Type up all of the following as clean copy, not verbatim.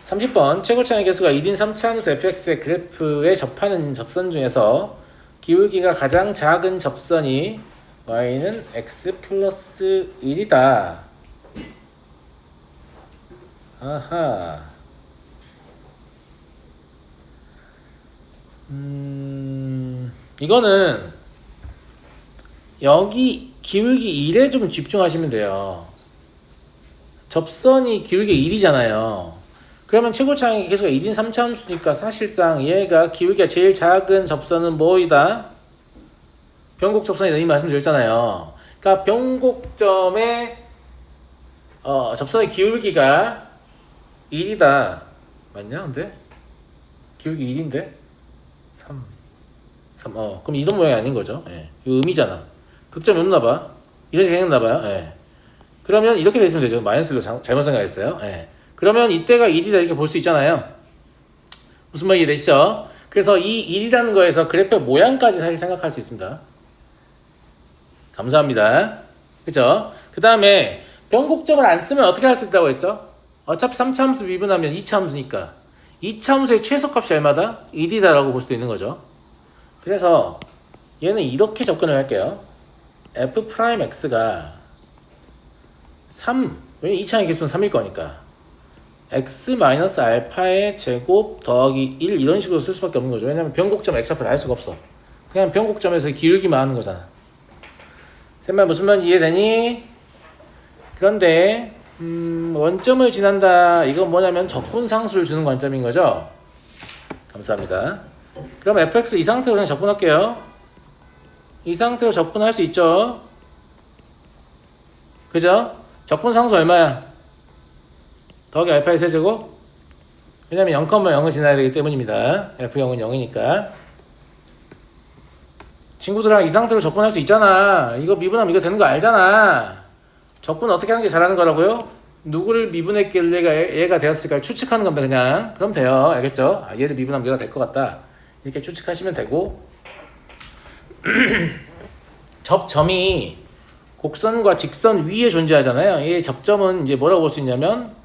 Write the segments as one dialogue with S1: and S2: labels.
S1: 30번 최고차의 개수가 1인 3차함수 fx의 그래프에 접하는 접선 중에서 기울기가 가장 작은 접선이 y는 x 플러스 1이다. 아하. 이거는 여기 기울기 1에 좀 집중하시면 돼요. 접선이 기울기 1이잖아요. 그러면 최고차의 개수가 1인 3차함수니까 사실상 얘가 기울기가 제일 작은 접선은 뭐이다? 변곡 접선이다 이 말씀 드렸잖아요. 그러니까 변곡점의 접선의 기울기가 1이다. 맞냐? 근데 기울기 1인데 3 그럼 이동 모양이 아닌 거죠. 예. 이거 음이잖아. 극점이 없나봐. 이런 식으로 생겼나봐요. 예. 그러면 이렇게 되시면 되죠. 마이너스로 잘못 생각했어요. 예. 그러면 이때가 1이다 이렇게 볼 수 있잖아요. 무슨 말이 이해되시죠? 그래서 이 1이라는 거에서 그래프의 모양까지 사실 생각할 수 있습니다. 감사합니다. 그죠? 그 다음에 변곡점을 안 쓰면 어떻게 할 수 있다고 했죠? 어차피 3차함수 미분하면 2차함수니까 2차함수의 최소값이 얼마다? 1이다라고 볼 수도 있는 거죠. 그래서 얘는 이렇게 접근을 할게요. f'x가 3, 왜냐면 2차의 개수는 3일 거니까 x-알파의 제곱 더하기 1 이런 식으로 쓸 수밖에 없는 거죠. 왜냐면 변곡점 x좌표를 알 수가 없어. 그냥 변곡점에서 기울기만 하는 거잖아. 쌤말 무슨 말인지 이해되니? 그런데 원점을 지난다. 이건 뭐냐면 적분상수를 주는 관점인 거죠. 감사합니다. 그럼 fx 이 상태로 그냥 적분할게요. 이 상태로 적분할 수 있죠. 그죠? 적분상수 얼마야? 더하기 알파의 세제곱? 왜냐면 0,0을 지나야 되기 때문입니다. f0은 0이니까. 친구들아 이 상태로 적분할 수 있잖아. 이거 미분하면 이거 되는 거 알잖아. 적분 어떻게 하는 게 잘하는 거라고요? 누구를 미분했길래 얘가 되었을까 추측하는 겁니다. 그냥 그럼 돼요. 알겠죠? 얘를 미분하면 얘가 될 것 같다 이렇게 추측하시면 되고 접점이 곡선과 직선 위에 존재하잖아요. 이 접점은 이제 뭐라고 볼 수 있냐면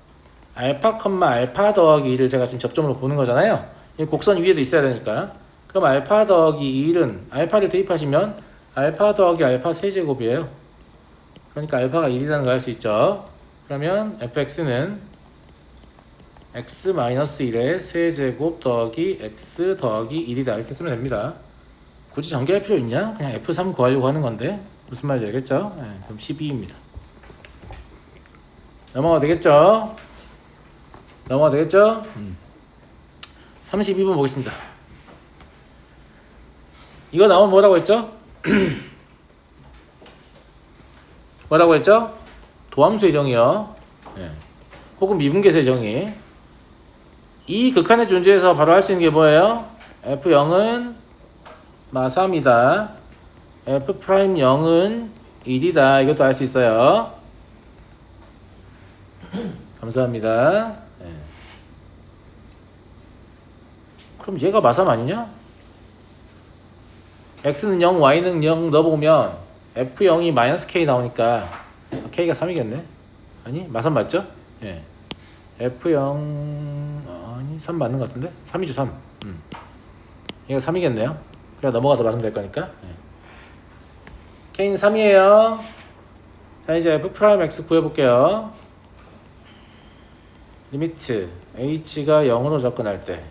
S1: 알파, 알파 더하기 1을 제가 지금 접점으로 보는 거잖아요. 이 곡선 위에도 있어야 되니까. 그럼 알파 더하기 1은 알파를 대입하시면 알파 더하기 알파 세제곱이에요. 그러니까 알파가 1이라는 걸 알 수 있죠. 그러면 fx는 x-1의 세제곱 더하기 x 더하기 1이다 이렇게 쓰면 됩니다. 굳이 전개할 필요 있냐? 그냥 f3 구하려고 하는 건데 무슨 말인지 알겠죠? 네, 그럼 12입니다. 넘어가 되겠죠? 32번 보겠습니다. 이거 나오면 뭐라고 했죠? 뭐라고 했죠? 도함수의 정의요. 네. 혹은 미분계수의 정의. 이 극한의 존재에서 바로 할 수 있는 게 뭐예요? f0은 마3이다. f'0은 1이다. 이것도 알 수 있어요. 감사합니다. 네. 그럼 얘가 마3 아니냐? x는 0, y는 0 넣어보면 f0이 마이너스 k 나오니까 k가 3이겠네? 아니? 마3 맞죠? 예. f0 아니 3 맞는 것 같은데? 3이죠 3. 얘가 3이겠네요. 그래 넘어가서 마3 될 거니까. 예. k는 3이에요. 자 이제 f'x 구해볼게요. 리미트 h가 0으로 접근할 때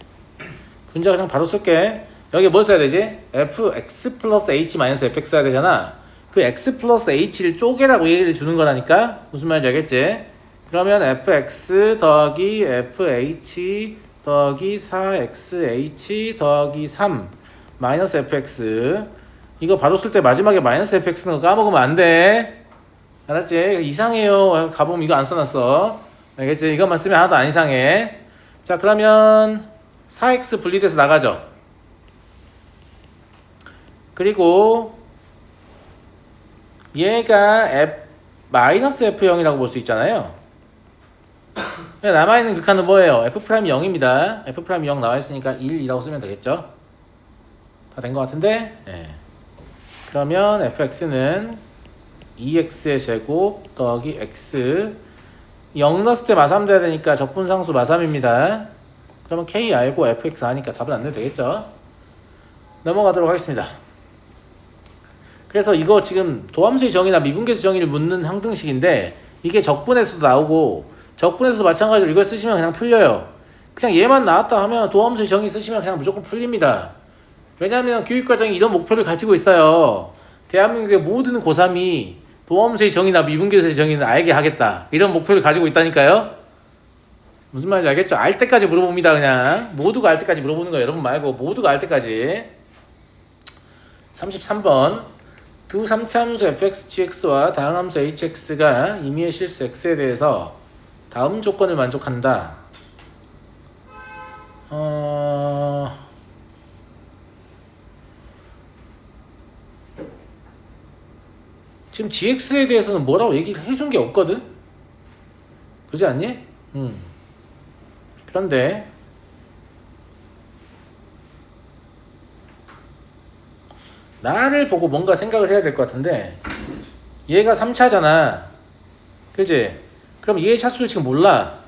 S1: 분자 그냥 바로 쓸게. 여기 뭘 써야 되지? fx 플러스 h 마이너스 fx 써야 되잖아. 그 x 플러스 h를 쪼개라고 얘기를 주는 거라니까. 무슨 말인지 알겠지? 그러면 fx 더하기 fh 더하기 4xh 더하기 3 마이너스 fx 이거 바로 쓸 때 마지막에 마이너스 fx는 거 까먹으면 안 돼. 알았지? 이상해요. 가보면 이거 안 써놨어. 알겠지? 이것만 쓰면 하나도 안 이상해. 자 그러면 4x 분리돼서 나가죠. 그리고 얘가 마이너스 f0이라고 볼 수 있잖아요. 남아있는 극한은 뭐예요? f'0입니다. f'0 나와있으니까 1이라고 쓰면 되겠죠? 다 된 것 같은데? 네. 그러면 fx는 2x의 제곱 더하기 x 0 넣었을 때 마삼 돼야 되니까 적분상수 마삼입니다. 그러면 K 알고 fx 하니까 답은 안 내도 되겠죠. 넘어가도록 하겠습니다. 그래서 이거 지금 도함수의 정의나 미분계수 정의를 묻는 항등식인데 이게 적분에서도 나오고 적분에서도 마찬가지로 이걸 쓰시면 그냥 풀려요. 그냥 얘만 나왔다 하면 도함수의 정의 쓰시면 그냥 무조건 풀립니다. 왜냐하면 교육과정이 이런 목표를 가지고 있어요. 대한민국의 모든 고3이 도함수의 정의나 미분계수의 정의는 알게 하겠다. 이런 목표를 가지고 있다니까요. 무슨 말인지 알겠죠? 알 때까지 물어봅니다. 그냥 모두가 알 때까지 물어보는 거예요. 여러분 말고 모두가 알 때까지. 33번 두 3차 함수 fx, gx와 다항 함수 hx가 임의의 실수 x에 대해서 다음 조건을 만족한다. 지금 gx에 대해서는 뭐라고 얘기를 해준 게 없거든? 그렇지 않니? 그런데 나를 보고 뭔가 생각을 해야 될 것 같은데 얘가 3차잖아. 그치? 그럼 얘의 차수를 지금 몰라.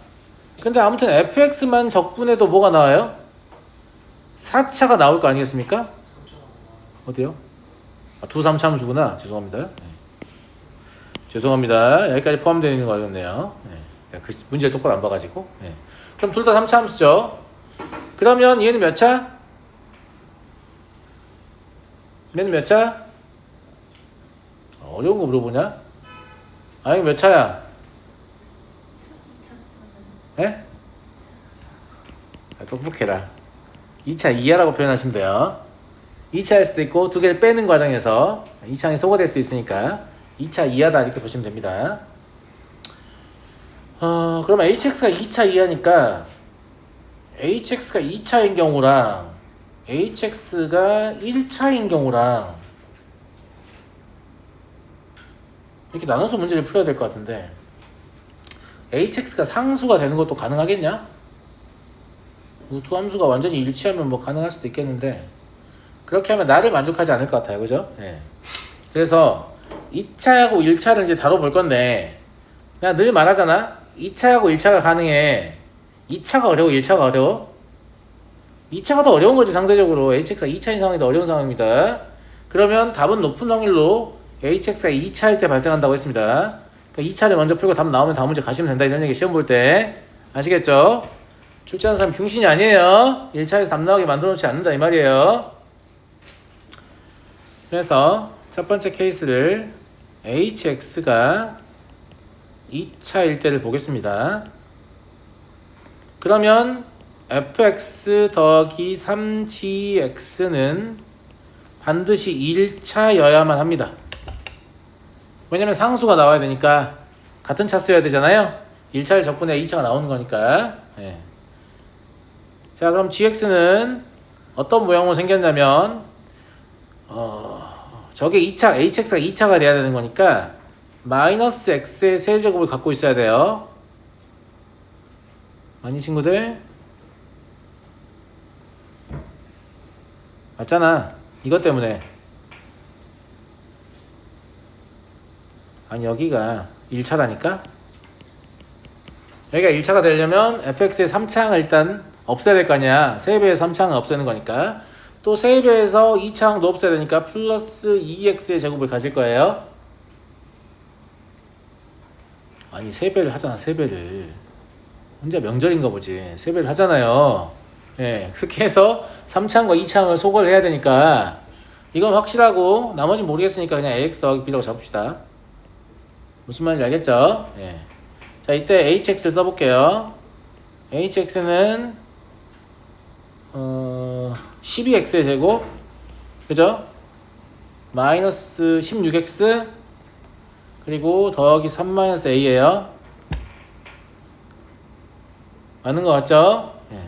S1: 근데 아무튼 fx만 적분해도 뭐가 나와요? 4차가 나올 거 아니겠습니까? 어디요? 두 3차함수구나. 죄송합니다. 네. 죄송합니다. 여기까지 포함되어 있는 거였네요. 네. 그 문제를 똑바로 안 봐가지고. 네. 그럼 둘 다 3차 함수죠. 그러면 얘는 몇 차? 얘는 몇 차? 어려운 거 물어보냐? 아니 몇 차야? 예? 똑똑해라. 2차 이하라고 표현하시면 돼요. 2차일 수도 있고 두 개를 빼는 과정에서 2차항이 소거될 수도 있으니까 2차 이하다 이렇게 보시면 됩니다. 그러면 hx가 2차 이하니까 hx가 2차인 경우랑 hx가 1차인 경우랑 이렇게 나눠서 문제를 풀어야 될 것 같은데 hx가 상수가 되는 것도 가능하겠냐? 두 함수가 완전히 일치하면 뭐 가능할 수도 있겠는데 그렇게 하면 나를 만족하지 않을 것 같아요. 그죠? 네. 그래서 2차하고 1차를 이제 다뤄볼 건데 내가 늘 말하잖아. 2차하고 1차가 가능해. 2차가 어려워? 1차가 어려워? 2차가 더 어려운 거지. 상대적으로 hx가 2차 이상이 더 어려운 상황입니다. 그러면 답은 높은 확률로 hx가 2차일 때 발생한다고 했습니다. 그러니까 2차를 먼저 풀고 답 나오면 다음 문제 가시면 된다 이런 얘기 시험 볼 때 아시겠죠? 출제하는 사람 병신이 아니에요. 1차에서 답 나오게 만들어 놓지 않는다 이 말이에요. 그래서 첫 번째 케이스를 hx가 2차일 때를 보겠습니다. 그러면 fx 더하기 3gx는 반드시 1차여야만 합니다. 왜냐면 상수가 나와야 되니까 같은 차수여야 되잖아요. 1차를 적분해야 2차가 나오는 거니까. 네. 자, 그럼 gx는 어떤 모양으로 생겼냐면 저게 2차, hx가 2차가 돼야 되는 거니까 마이너스 x의 세제곱을 갖고 있어야 돼요. 아니 친구들? 맞잖아. 이것 때문에. 아니 여기가 1차라니까? 여기가 1차가 되려면 fx의 3차항을 일단 없애야 될 거 아니야. 3배의 3차항을 없애는 거니까. 또 3배에서 2차항도 없애야 되니까 플러스 2x의 제곱을 가질 거예요. 아니 3배를 하잖아. 3배를. 혼자 명절인가 보지. 3배를 하잖아요. 예, 그렇게 해서 3차항과 2차항을 소거를 해야 되니까 이건 확실하고 나머지는 모르겠으니까 그냥 ax 더하기 b라고 잡읍시다. 무슨 말인지 알겠죠? 예. 자, 이때 hx를 써볼게요. hx는 12x의 제곱, 그죠? 마이너스 16x 그리고 더하기 3-a예요. 맞는 거 같죠? 예.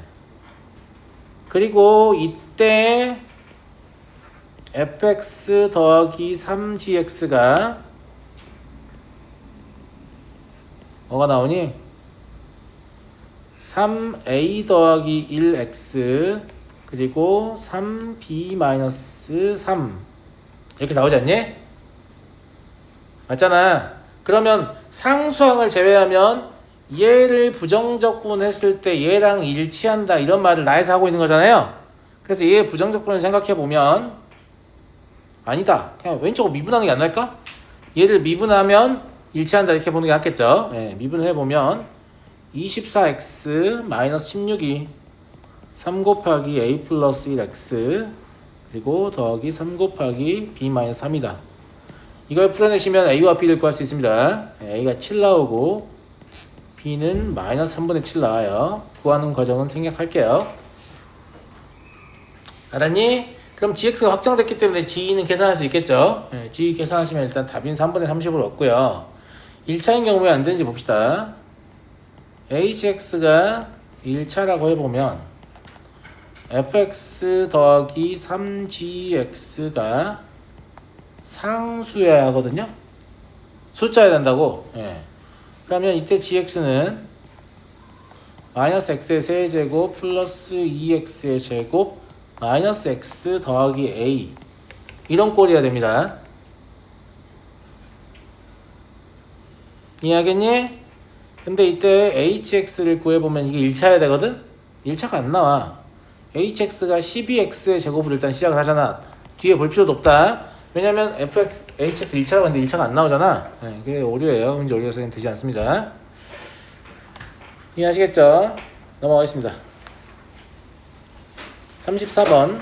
S1: 그리고 이때 fx 더하기 3gx가 뭐가 나오니? 3a 더하기 1x 그리고 3b 마이너스 3 이렇게 나오지 않니? 맞잖아. 그러면 상수항을 제외하면 얘를 부정적분했을 때 얘랑 일치한다 이런 말을 나에서 하고 있는 거잖아요. 그래서 얘의 부정적분을 생각해 보면 아니다. 그냥 왼쪽으로 미분하는 게 안 날까? 얘를 미분하면 일치한다 이렇게 보는 게 낫겠죠. 네, 미분을 해보면 24x 마이너스 16이 3 곱하기 a 플러스 1x 그리고 더하기 3 곱하기 b 마이너스 3이다. 이걸 풀어내시면 a와 b를 구할 수 있습니다. a가 7 나오고 b는 마이너스 3분의 7 나와요. 구하는 과정은 생략할게요. 알았니? 그럼 gx가 확정됐기 때문에 g는 계산할 수 있겠죠. g 계산하시면 일단 답인 3분의 30으로 얻고요. 1차인 경우에 안 되는지 봅시다. hx가 1차라고 해보면 fx 더하기 3gx가 상수여야 하거든요. 숫자여야 된다고. 그러면 이때 gx는 마이너스 x의 세제곱 플러스 2x의 제곱 마이너스 x 더하기 a 이런 꼴이어야 됩니다. 이해하겠니? 근데 이때 hx를 구해보면 이게 1차여야 되거든? 1차가 안 나와. hx가 12x의 제곱을 일단 시작을 하잖아. 뒤에 볼 필요도 없다. 왜냐면 hx 1차라고 했는데 1차가 안 나오잖아. 이게 오류예요. 문제 오류여서 되지 않습니다. 이해하시겠죠? 넘어가겠습니다. 34번.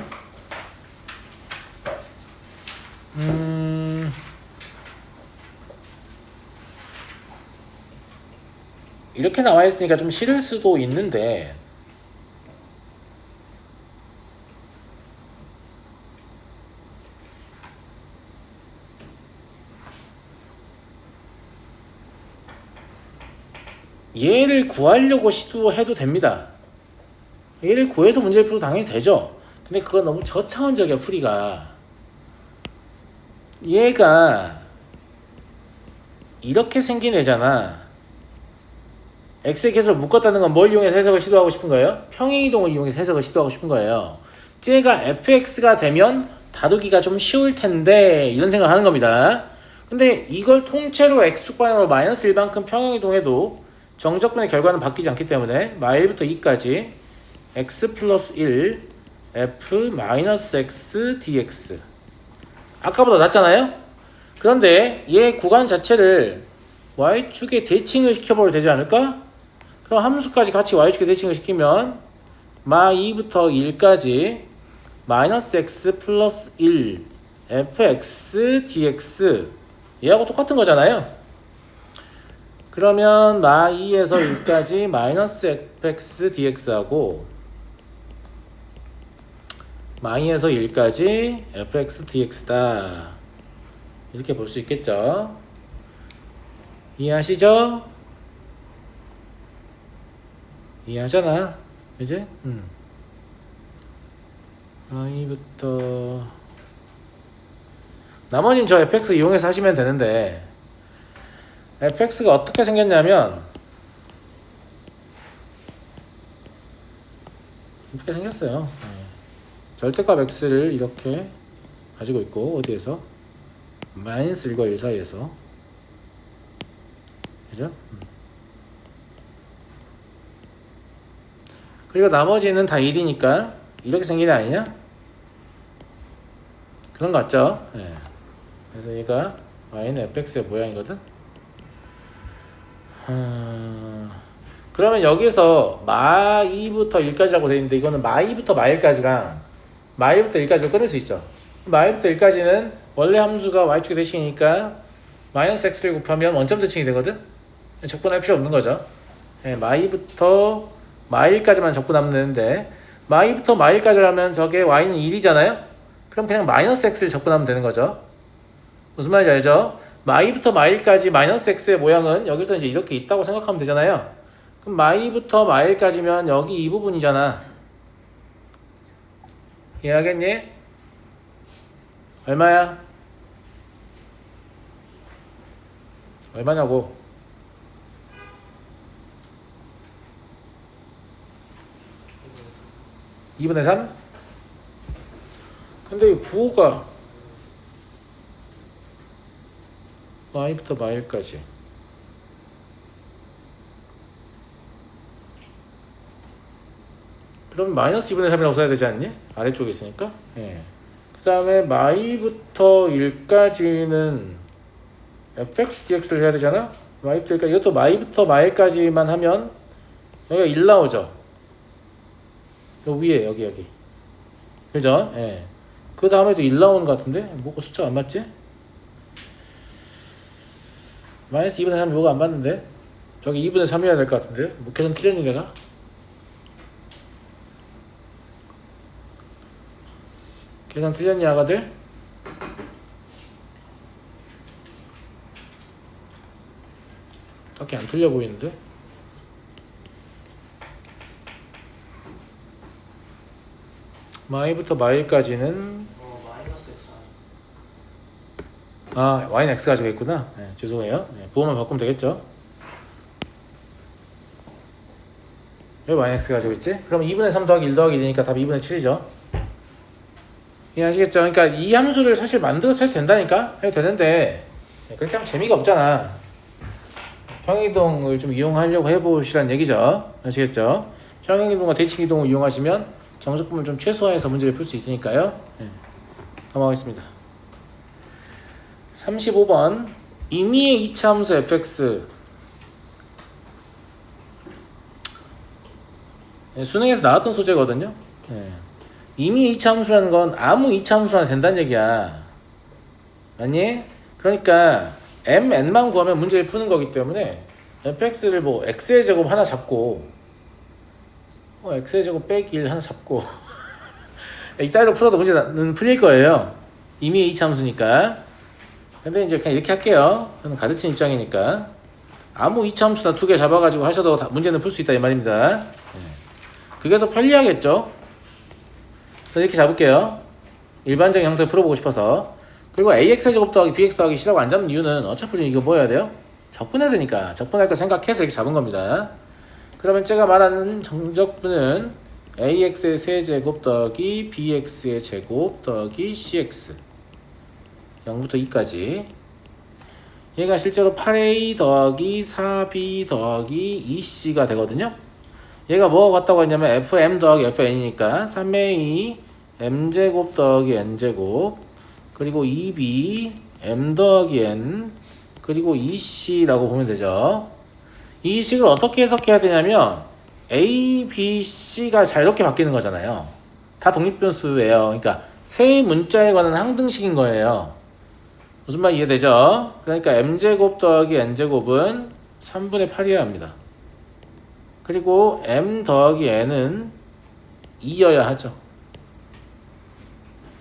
S1: 이렇게 나와 있으니까 좀 싫을 수도 있는데 얘를 구하려고 시도해도 됩니다. 얘를 구해서 문제를 풀어도 당연히 되죠. 근데 그건 너무 저차원적이야. 풀이가 얘가 이렇게 생긴 애잖아. x의 개수를 묶었다는 건 뭘 이용해서 해석을 시도하고 싶은 거예요? 평행이동을 이용해서 해석을 시도하고 싶은 거예요. 쟤가 fx가 되면 다루기가 좀 쉬울 텐데 이런 생각을 하는 겁니다. 근데 이걸 통째로 x방향으로 마이너스 1만큼 평행이동해도 정적분의 결과는 바뀌지 않기 때문에 마일부터 2까지 x 플러스 1 f 마이너스 x dx 아까보다 낫잖아요? 그런데 얘 구간 자체를 y축에 대칭을 시켜버려도 되지 않을까? 그럼 함수까지 같이 y축에 대칭을 시키면 마 2부터 1까지 마이너스 x 플러스 1 fx dx 얘하고 똑같은 거잖아요. 그러면 마 2에서 1까지 마이너스 fx dx하고 마 2에서 1까지 fx dx다. 이렇게 볼 수 있겠죠. 이해하시죠? 이해하잖아. 이제? 이부터 나머지는 저 fx 이용해서 하시면 되는데 fx가 어떻게 생겼냐면 이렇게 생겼어요. 절대값 x를 이렇게 가지고 있고 어디에서? 마이너스 1과 1 사이에서 그죠? 그리고 나머지는 다 1이니까 이렇게 생긴 애 아니냐? 그런 거 같죠? 그래서 얘가 y는 fx의 모양이거든? 그러면 여기서 마 2부터 1까지라고 되어 있는데 이거는 마 2부터 마 1까지랑 마 1부터 1까지로 끊을 수 있죠. 마 1부터 1까지는 원래 함수가 y축의 대칭이니까 마이너스 x를 곱하면 원점 대칭이 되거든? 적분할 필요 없는 거죠. 마 2부터 마 1까지만 적분하면 되는데 마 2부터 마 1까지 하면 저게 y는 1이잖아요? 그럼 그냥 마이너스 x를 적분하면 되는 거죠. 무슨 말인지 알죠? 마 2부터 마 1까지 마이너스 x의 모양은 여기서 이제 이렇게 있다고 생각하면 되잖아요. 그럼 마 2부터 마 1까지면 여기 이 부분이잖아. 이해하겠니? 얼마야? 얼마냐고? 2분의 3? 근데 이 부호가 마이부터 마일까지 그럼 마이너스 2분의 3이라고 써야 되지 않니? 아래쪽에 있으니까. 예. 그 다음에 마이부터 1까지는 fx dx를 해야 되잖아. 마이부터 1까지. 이것도 마이부터 마이까지만 하면 여기가 1 나오죠. 여기 위에 여기 그죠? 예. 그 다음에도 1 나오는 것 같은데 뭐가 숫자가 안 맞지? 마이너스 2분의 3 뭐가 안 맞는데? 저기 2분의 3이어야 될 것 같은데? 뭐 계산 틀렸니 내가? 계산 틀렸니 아가들? 딱히 안 틀려 보이는데? 마이부터 마이까지는
S2: 마이너스 x
S1: y는 x 가지고 있구나. 네, 죄송해요. 네, 부호만 바꾸면 되겠죠. 왜 y는 x 가지고 있지? 그럼 2분의 3 더하기 1 더하기 1이니까 답이 2분의 7이죠. 이해하시겠죠? 그러니까 이 함수를 사실 만들어서 해도 된다니까? 해도 되는데 그렇게 하면 재미가 없잖아. 평행이동을 좀 이용하려고 해보시란 얘기죠. 아시겠죠? 평행이동과 대칭이동을 이용하시면 정적분을 좀 최소화해서 문제를 풀 수 있으니까요. 네. 넘어가겠습니다. 35번 임의의 2차 함수 fx. 네, 수능에서 나왔던 소재거든요. 네. 임의의 2차 함수라는 건 아무 2차 함수나 된다는 얘기야. 맞니? 그러니까 mn만 구하면 문제를 푸는 거기 때문에 fx를 뭐 x의 제곱 하나 잡고 x의 제곱 빼기 1 하나 잡고 이따위로 풀어도 문제는 풀릴 거예요. 임의의 2차 함수니까. 근데 이제 그냥 이렇게 할게요. 저는 가르치는 입장이니까 아무 2차 함수나 2개 잡아가지고 하셔도 문제는 풀 수 있다 이 말입니다. 그게 더 편리하겠죠. 저는 이렇게 잡을게요. 일반적인 형태로 풀어보고 싶어서. 그리고 ax의 제곱 더하기 bx 더하기 c라고 안 잡는 이유는 어차피 이거 뭐 해야 돼요? 적분해야 되니까. 적분할 거 생각해서 이렇게 잡은 겁니다. 그러면 제가 말하는 정적분은 ax의 세제곱 더하기 bx의 제곱 더하기 cx 0부터 2까지. 얘가 실제로 8a 더하기 4b 더하기 2c가 되거든요. 얘가 뭐가 같다고 했냐면 fm 더하기 fn이니까 3a m제곱 더하기 n제곱 그리고 2b m 더하기 n 그리고 2c라고 보면 되죠. 이 식을 어떻게 해석해야 되냐면 a, b, c가 자유롭게 바뀌는 거잖아요. 다 독립변수예요. 그러니까 세 문자에 관한 항등식인 거예요. 무슨 말 이해되죠? 그러니까 m제곱 더하기 n제곱은 3분의 8이어야 합니다. 그리고 m 더하기 n은 2여야 하죠.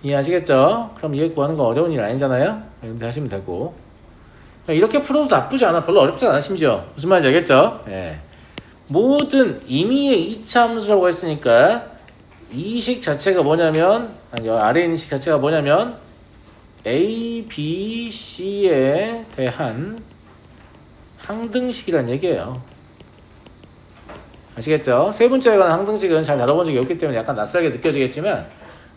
S1: 이해하시겠죠? 그럼 얘 구하는 거 어려운 일 아니잖아요? 이렇게 하시면 되고 이렇게 풀어도 나쁘지 않아. 별로 어렵지 않아 심지어. 무슨 말인지 알겠죠? 예. 모든 임의의 2차 함수라고 했으니까 이 식 자체가 뭐냐면 아니 아래에 있는 식 자체가 뭐냐면 A, B, C에 대한 항등식이란 얘기예요. 아시겠죠? 세 문자에 관한 항등식은 잘 다뤄본 적이 없기 때문에 약간 낯설게 느껴지겠지만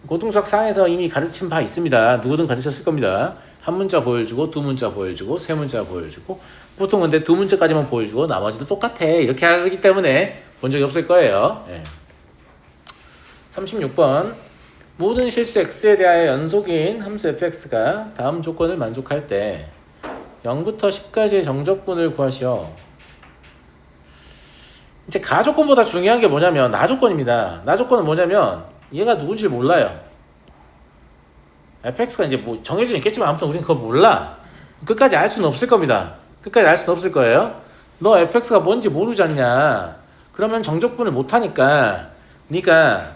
S1: 고등수학 상에서 이미 가르친 바 있습니다. 누구든 가르쳤을 겁니다. 한 문자 보여주고 두 문자 보여주고 세 문자 보여주고 보통 근데 두 문자까지만 보여주고 나머지도 똑같아. 이렇게 하기 때문에 본 적이 없을 거예요. 예. 36번 모든 실수 x에 대하여 연속인 함수 fx가 다음 조건을 만족할 때 0부터 10까지의 정적분을 구하시오. 이제 가조건보다 중요한 게 뭐냐면 나조건입니다. 나조건은 뭐냐면 얘가 누군지 몰라요. fx가 이제 뭐 정해져 있겠지만 아무튼 우리는 그거 몰라. 끝까지 알 수는 없을 겁니다. 끝까지 알 수는 없을 거예요. 너 fx가 뭔지 모르지 않냐? 그러면 정적분을 못하니까 네가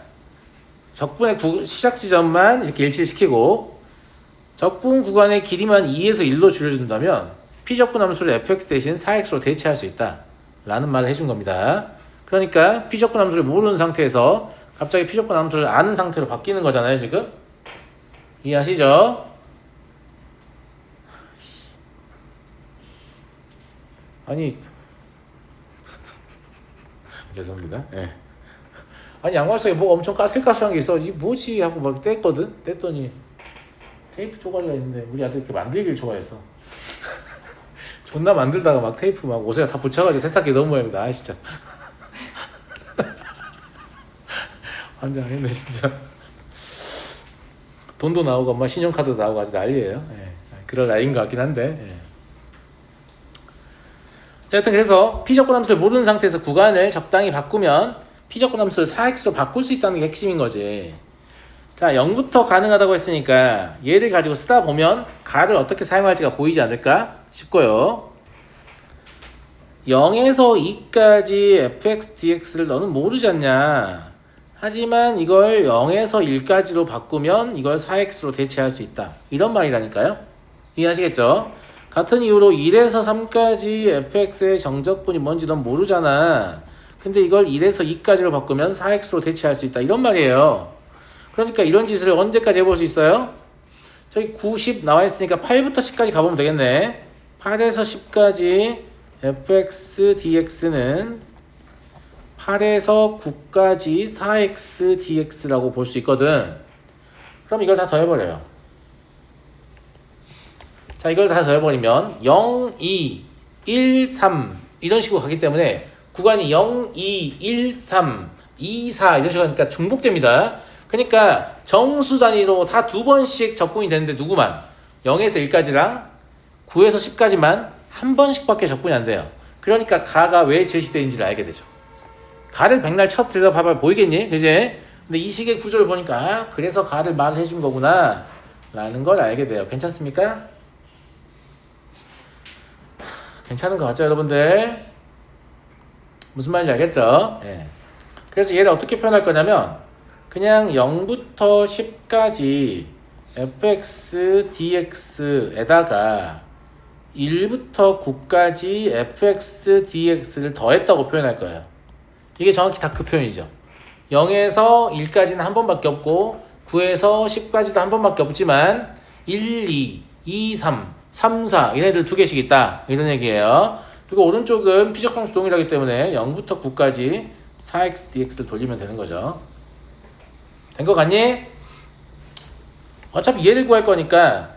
S1: 적분의 시작 지점만 이렇게 일치시키고 적분 구간의 길이만 2에서 1로 줄여준다면 p적분 함수를 fx 대신 4x로 대체할 수 있다 라는 말을 해준 겁니다. 그러니까 p적분 함수를 모르는 상태에서 갑자기 p적분 함수를 아는 상태로 바뀌는 거잖아요 지금. 이해하시죠? 아니 죄송합니다. 예. 아니 양말속에 뭐가 엄청 까슬까슬한 게 있어. 이 뭐지 하고 막 뗐거든. 뗐더니 테이프 조각이가 있는데 우리 아들 이렇게 만들기를 좋아해서 존나 만들다가 막 테이프 막 옷에 다 붙여가지고 세탁기 넣은 모양입니다. 아 진짜. 환장했네 진짜. 돈도 나오고 엄마 신용카드도 나오고 아주 난리예요. 예. 그럴 나이인 것 같긴 한데. 예. 여하튼 그래서 피적분 함수를 모르는 상태에서 구간을 적당히 바꾸면 피적분 함수를 4x로 바꿀 수 있다는 게 핵심인 거지. 자, 0부터 가능하다고 했으니까 얘를 가지고 쓰다 보면 가를 어떻게 사용할지가 보이지 않을까 싶고요. 0에서 2까지 fx dx를 너는 모르지 않냐. 하지만 이걸 0에서 1까지로 바꾸면 이걸 4x로 대체할 수 있다. 이런 말이라니까요. 이해하시겠죠? 같은 이유로 1에서 3까지 fx의 정적분이 뭔지 넌 모르잖아. 근데 이걸 1에서 2까지로 바꾸면 4x로 대체할 수 있다. 이런 말이에요. 그러니까 이런 짓을 언제까지 해볼 수 있어요? 저기 90 나와 있으니까 8부터 10까지 가보면 되겠네. 8에서 10까지 fx dx는 8에서 9까지 4x dx라고 볼 수 있거든. 그럼 이걸 다 더해버려요. 자, 이걸 다 더해버리면 0, 2, 1, 3 이런 식으로 가기 때문에 구간이 0, 2, 1, 3, 2, 4 이런 식으로 하니까 중복됩니다. 그러니까 정수 단위로 다 두 번씩 적분이 되는데 누구만? 0에서 1까지랑 9에서 10까지만 한 번씩밖에 적분이 안 돼요. 그러니까 가가 왜 제시되는지를 알게 되죠. 가를 백날 쳐 들여다봐봐 보이겠니? 그지? 근데 이 식의 구조를 보니까 아, 그래서 가를 말해 준 거구나 라는 걸 알게 돼요. 괜찮습니까? 괜찮은 거 같죠 여러분들? 무슨 말인지 알겠죠? 예. 그래서 얘를 어떻게 표현할 거냐면 그냥 0부터 10까지 fx dx에다가 1부터 9까지 fx dx를 더했다고 표현할 거예요. 이게 정확히 다 그 표현이죠. 0에서 1까지는 한 번밖에 없고 9에서 10까지도 한 번밖에 없지만 1, 2, 2, 3, 3, 4 얘네들 두 개씩 있다 이런 얘기예요. 그리고 오른쪽은 피적함수 동일하기 때문에 0부터 9까지 4x dx를 돌리면 되는 거죠. 된 거 같니? 어차피 얘를 구할 거니까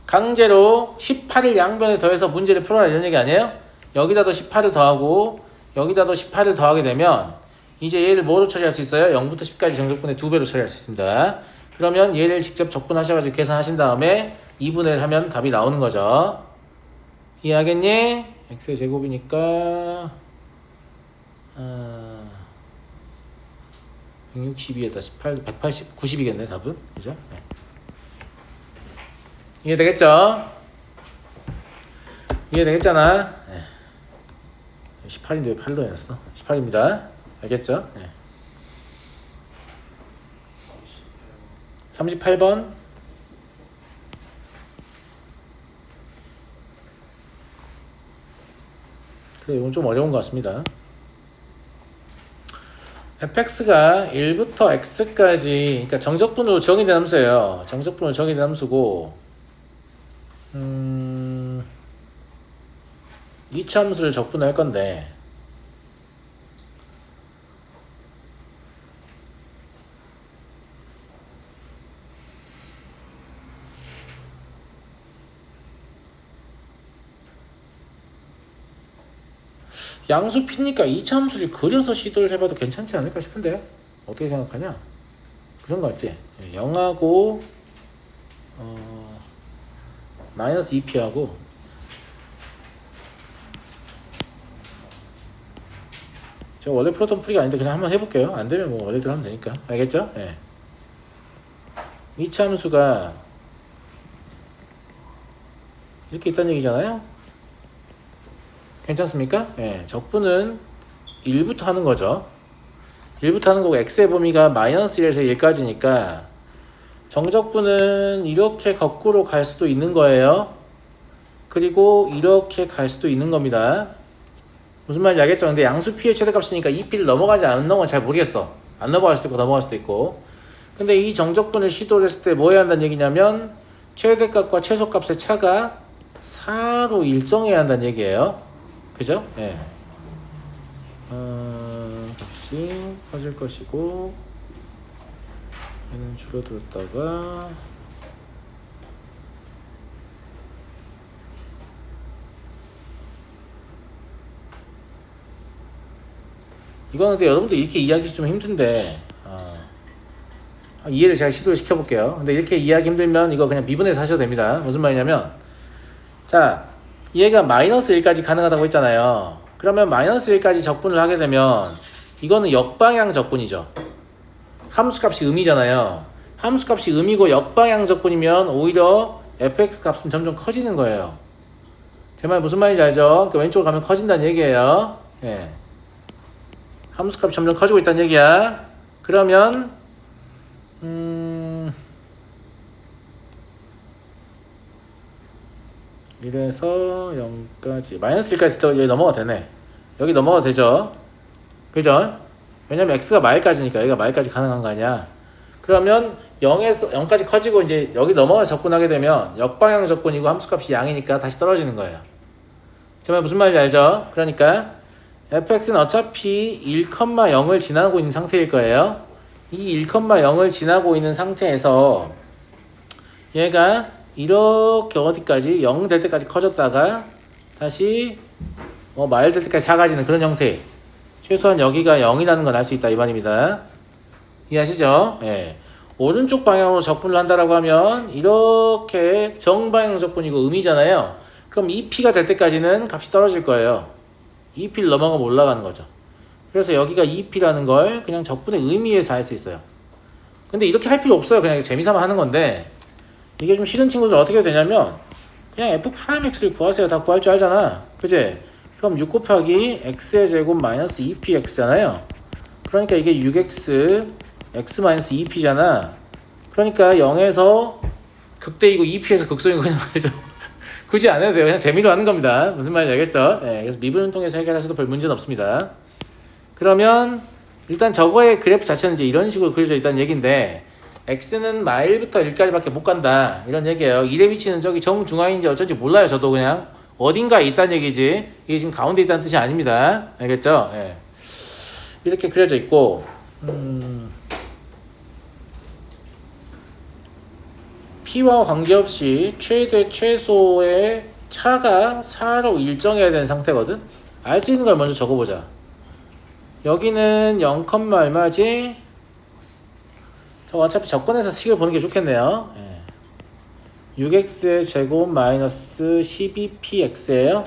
S1: 강제로 18을 양변에 더해서 문제를 풀어라 이런 얘기 아니에요? 여기다도 18을 더하고 여기다도 18을 더하게 되면 이제 얘를 뭐로 처리할 수 있어요? 0부터 10까지 정적분의 2배로 처리할 수 있습니다. 그러면 얘를 직접 적분하셔가지고 계산하신 다음에 2분의 1 하면 답이 나오는 거죠. 이해하겠니? x의 제곱이니까 162에다 18, 180, 90이겠네 답은. 그죠? 네. 이해되겠죠? 이해되겠잖아. 네. 18인데 왜 8로 해놨어? 18입니다. 알겠죠? 네. 38번. 그래, 이건 좀 어려운 것 같습니다. fx가 1부터 x까지, 그러니까 정적분으로 정의된 함수예요. 정적분으로 정의된 함수고, 이차 함수를 적분할 건데, 양수 P니까 이차 함수를 그려서 시도를 해봐도 괜찮지 않을까 싶은데 어떻게 생각하냐? 그런 거 같지? 0하고 마이너스 2P하고 제가 원래 풀었던 풀이가 아닌데 그냥 한번 해볼게요. 안되면 뭐 원래대로 하면 되니까. 알겠죠? 예. 이차 함수가 이렇게 있다는 얘기잖아요? 괜찮습니까? 예, 적분은 1부터 하는 거죠. 1부터 하는 거고 x의 범위가 마이너스 1에서 1까지니까 정적분은 이렇게 거꾸로 갈 수도 있는 거예요. 그리고 이렇게 갈 수도 있는 겁니다. 무슨 말인지 알겠죠? 근데 양수 p의 최대값이니까 2p를 넘어가지 안 넘어가 잘 모르겠어. 안 넘어갈 수도 있고 넘어갈 수도 있고. 근데 이 정적분을 시도를 했을 때 뭐 해야 한다는 얘기냐면 최대값과 최소값의 차가 4로 일정해야 한다는 얘기예요. 그죠? 예. 값이 커질 것이고 얘는 줄어들었다가 이거는 근데 여러분들 이렇게 이해하기 좀 힘든데 이해를 제가 시도를 시켜볼게요. 근데 이렇게 이해하기 힘들면 이거 그냥 미분해서 하셔도 됩니다. 무슨 말이냐면, 자, 얘가 마이너스 1까지 가능하다고 했잖아요. 그러면 마이너스 1까지 적분을 하게 되면 이거는 역방향 적분이죠. 함수값이 음이잖아요. 함수값이 음이고 역방향 적분이면 오히려 fx 값은 점점 커지는 거예요. 제 말 무슨 말인지 알죠? 그 왼쪽으로 가면 커진다는 얘기예요. 예. 함수값이 점점 커지고 있다는 얘기야. 그러면 이래서 0까지 마이너스 1까지 또 여기 넘어가 되네. 여기 넘어가 되죠. 그죠? 왜냐면 x가 마일까지니까 여기가 마일까지 가능한 거 아니야. 그러면 0에서 0까지 커지고 이제 여기 넘어가 접근하게 되면 역방향 접근이고 함수값이 양이니까 다시 떨어지는 거예요. 제 말 무슨 말인지 알죠? 그러니까 fx는 어차피 1,0을 지나고 있는 상태일 거예요. 이 1,0을 지나고 있는 상태에서 얘가 이렇게 어디까지 0 될 때까지 커졌다가 다시 마일 될 때까지 작아지는 그런 형태. 최소한 여기가 0이라는 걸 알 수 있다 이 말입니다. 이해하시죠? 예. 오른쪽 방향으로 적분을 한다라고 하면 이렇게 정방향 적분이고 음이잖아요. 그럼 2p가 될 때까지는 값이 떨어질 거예요. 2p를 넘어가면 올라가는 거죠. 그래서 여기가 2p라는 걸 그냥 적분의 의미에서 알 수 있어요. 근데 이렇게 할 필요 없어요. 그냥 재미삼아 하는 건데 이게 좀 싫은 친구들 어떻게 해야 되냐면 그냥 f'x를 구하세요. 다 구할 줄 알잖아. 그치? 그럼 6 곱하기 x의 제곱 마이너스 2px잖아요. 그러니까 이게 6x x 마이너스 2p잖아. 그러니까 0에서 극대이고 2p에서 극소이고 그냥 말이죠. 굳이 안 해도 돼요. 그냥 재미로 하는 겁니다. 무슨 말인지 알겠죠? 네, 그래서 미분을 통해서 해결하셔도 별 문제는 없습니다. 그러면 일단 저거의 그래프 자체는 이제 이런 식으로 그려져 있다는 얘기인데 x는 마일부터 1까지밖에 못 간다 이런 얘기예요. 1의 위치는 저기 정중앙인지 어쩐지 몰라요. 저도 그냥 어딘가에 있다는 얘기지 이게 지금 가운데 있다는 뜻이 아닙니다. 알겠죠? 네. 이렇게 그려져 있고 P와 관계없이 최대 최소의 차가 4로 일정해야 되는 상태거든. 알 수 있는 걸 먼저 적어보자. 여기는 0, 얼마지? 저 어차피 접근해서 식을 보는 게 좋겠네요. 6x의 제곱 마이너스 12px예요.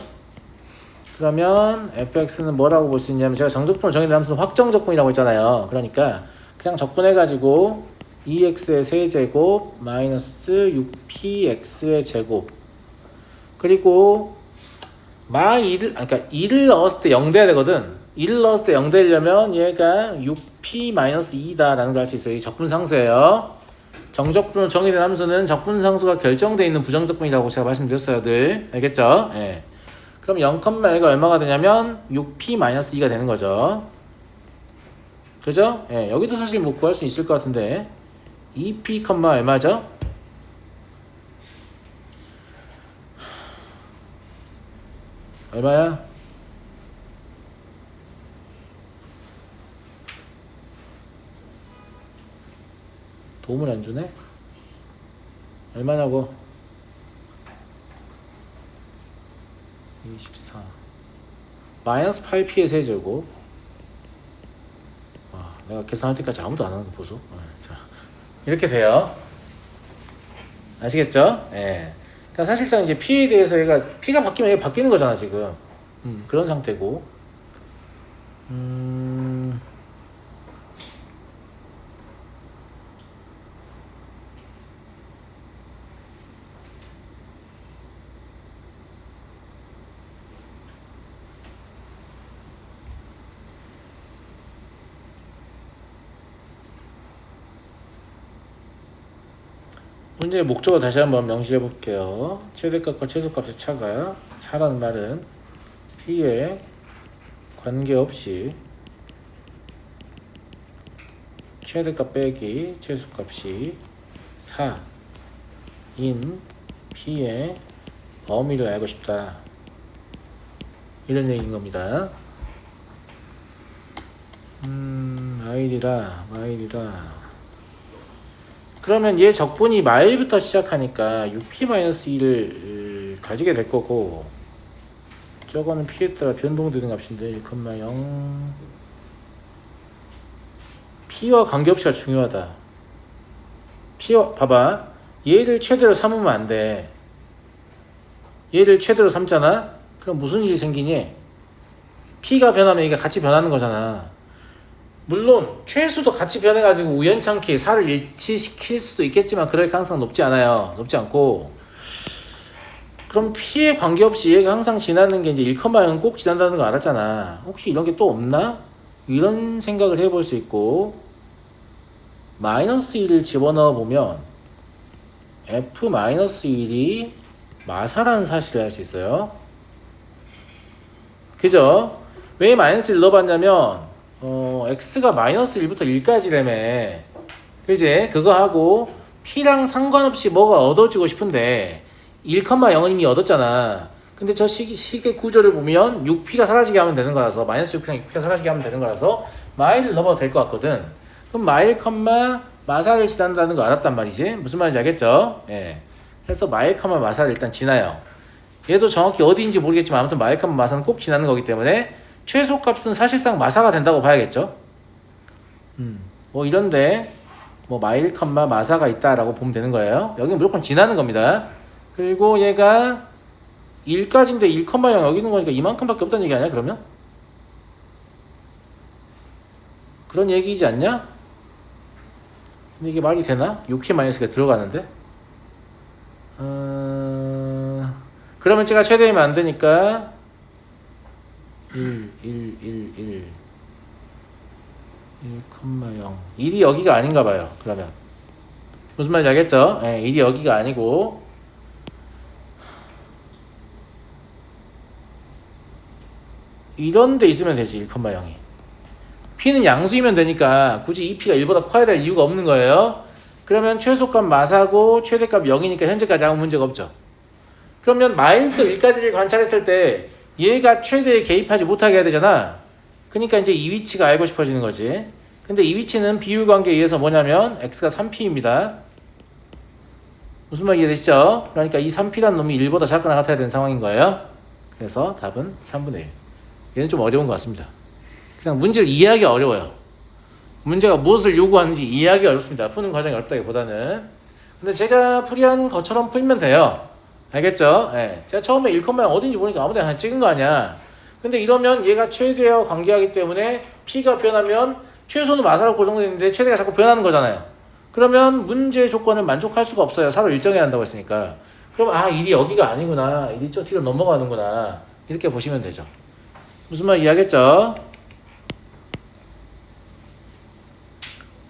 S1: 그러면 fx는 뭐라고 볼 수 있냐면 제가 정적분을 정의된 함수는 확정적분이라고 했잖아요. 그러니까 그냥 적분해가지고 2x의 세제곱 마이너스 6px의 제곱 그리고 그러니까 2를 넣었을 때 0 돼야 되거든. 2를 넣었을 때 0 되려면 얘가 6p 마이너스 2다라는 걸 알 수 있어요. 이 적분상수예요. 정적분으로 정의된 함수는 적분상수가 결정되어 있는 부정적분이라고 제가 말씀드렸어요. 늘 알겠죠? 예. 그럼 0,1가 얼마가 되냐면 6p 마이너스 2가 되는 거죠. 그죠? 예. 여기도 사실 뭐 구할 수 있을 것 같은데 2p, 얼마죠? 얼마야? 도움을 안 주네? 얼마냐고? 24 마이너스 8p의 세제곱. 와, 내가 계산할 때까지 아무도 안 하는 거 보소. 자, 이렇게 돼요. 아시겠죠? 예. 그러니까 사실상 이제 p에 대해서 얘가 p가 바뀌면 얘가 바뀌는 거잖아 지금. 그런 상태고. 문제의 목적을 다시 한번 명시해 볼게요. 최대값과 최소값의 차가 4라는 말은 p에 관계없이 최대값 빼기 최소값이 4인 p의 범위를 알고 싶다. 이런 얘기인 겁니다. 마일이라 그러면 얘 적분이 마일부터 시작하니까 6p-1을 가지게 될 거고 저거는 p에 따라 변동되는 값인데 1,0 p와 관계없이가 중요하다. 봐봐. 얘를 최대로 삼으면 안 돼. 얘를 최대로 삼잖아? 그럼 무슨 일이 생기니? P가 변하면 이게 같이 변하는 거잖아. 물론 최수도 같이 변해가지고 우연찮게 4를 일치시킬 수도 있겠지만 그럴 가능성은 높지 않아요. 높지 않고. 그럼 P에 관계없이 얘가 항상 지나는 게 이제 1,0은 꼭 지난다는 거 알았잖아. 혹시 이런 게 또 없나? 이런 생각을 해볼 수 있고, 마이너스 1을 집어넣어 보면 F-1이 마사라는 사실을 알 수 있어요. 그죠? 왜 마이너스 1 넣어봤냐면 x가 마이너스 1부터 1까지라며. 그지? 그거 하고 P랑 상관없이 뭐가 얻어지고 싶은데 1,0은 이미 얻었잖아. 근데 저 식의 구조를 보면 6P가 사라지게 하면 되는 거라서, 마이너스 6P랑 6P가 사라지게 하면 되는 거라서 마일을 넣어도 될 것 같거든. 그럼 마일, 마사를 지난다는 거 알았단 말이지. 무슨 말인지 알겠죠? 예. 그래서 마일, 마사를 일단 지나요. 얘도 정확히 어디인지 모르겠지만 아무튼 마일, 마사는 꼭 지나는 거기 때문에 최소값은 사실상 마사가 된다고 봐야겠죠. 뭐 이런데 뭐 마일, 마사가 있다라고 보면 되는 거예요. 여기는 무조건 지나는 겁니다. 그리고 얘가 1까지인데 1,0 여기 있는 거니까 이만큼밖에 없다는 얘기 아니야 그러면? 그런 얘기이지 않냐? 근데 이게 말이 되나? 6P 마이너스가 들어가는데? 그러면 제가 최대이면 안 되니까 1, 1,0 1이 여기가 아닌가 봐요. 그러면 무슨 말인지 알겠죠? 네, 1이 여기가 아니고 이런 데 있으면 되지. 1,0이 P는 양수이면 되니까 굳이 이 P가 1보다 커야 될 이유가 없는 거예요. 그러면 최소값 마사고 최대값 0이니까 현재까지 아무 문제가 없죠. 그러면 마일부터 1까지를 관찰했을 때 얘가 최대에 개입하지 못하게 해야 되잖아. 그러니까 이제 이 위치가 알고 싶어지는 거지. 근데 이 위치는 비율 관계에 의해서 뭐냐면 x가 3p입니다. 무슨 말 이해되시죠? 그러니까 이 3p라는 놈이 1보다 작거나 같아야 되는 상황인 거예요. 그래서 답은 3분의 1. 얘는 좀 어려운 것 같습니다. 그냥 문제를 이해하기 어려워요. 문제가 무엇을 요구하는지 이해하기 어렵습니다. 푸는 과정이 어렵다기보다는. 근데 제가 풀이한 것처럼 풀면 돼요. 알겠죠? 예. 제가 처음에 1,0 어딘지 모르니까 아무데나 그냥 찍은 거 아니야. 근데 이러면 얘가 최대와 관계하기 때문에 P가 변하면 최소는 마사로 고정되어 있는데 최대가 자꾸 변하는 거잖아요. 그러면 문제 조건을 만족할 수가 없어요. 사로 일정해야 한다고 했으니까. 그럼 1이 여기가 아니구나. 1이 저 뒤로 넘어가는구나. 이렇게 보시면 되죠. 무슨 말 이해하겠죠?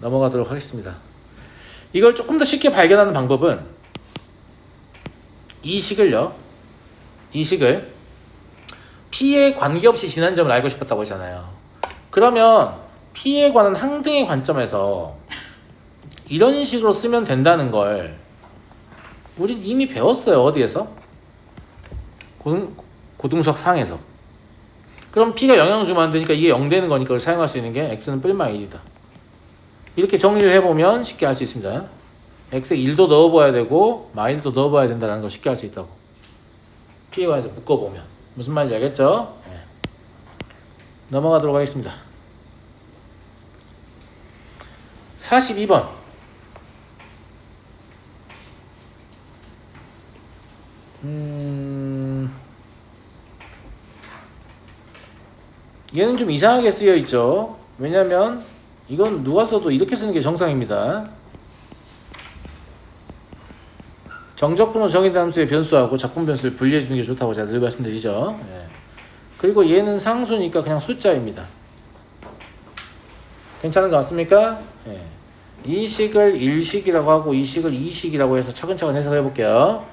S1: 넘어가도록 하겠습니다. 이걸 조금 더 쉽게 발견하는 방법은 이 식을 P에 관계없이 지난 점을 알고 싶었다고 했잖아요. 그러면 P에 관한 항등의 관점에서 이런 식으로 쓰면 된다는 걸 우린 이미 배웠어요. 어디에서? 고등수학 상에서. 그럼 P가 영향을 주면 안 되니까 이게 0 되는 거니까 그걸 사용할 수 있는 게 x는 뿔마 1이다. 이렇게 정리를 해보면 쉽게 할 수 있습니다. x에 1도 넣어봐야 되고 마일도 넣어봐야 된다는 걸 쉽게 할 수 있다고. P에 관해서 묶어보면 무슨 말인지 알겠죠? 네. 넘어가도록 하겠습니다. 42번 얘는 좀 이상하게 쓰여 있죠. 왜냐면 이건 누가 써도 이렇게 쓰는 게 정상입니다. 정적분호 정의된 함수의 변수하고 적분 변수를 분리해 주는 게 좋다고 제가 늘 말씀드리죠. 예. 그리고 얘는 상수니까 그냥 숫자입니다. 괜찮은 것 같습니까? 예. 이 식을 1식이라고 하고 이 식을 2식이라고 해서 차근차근 해석해 볼게요.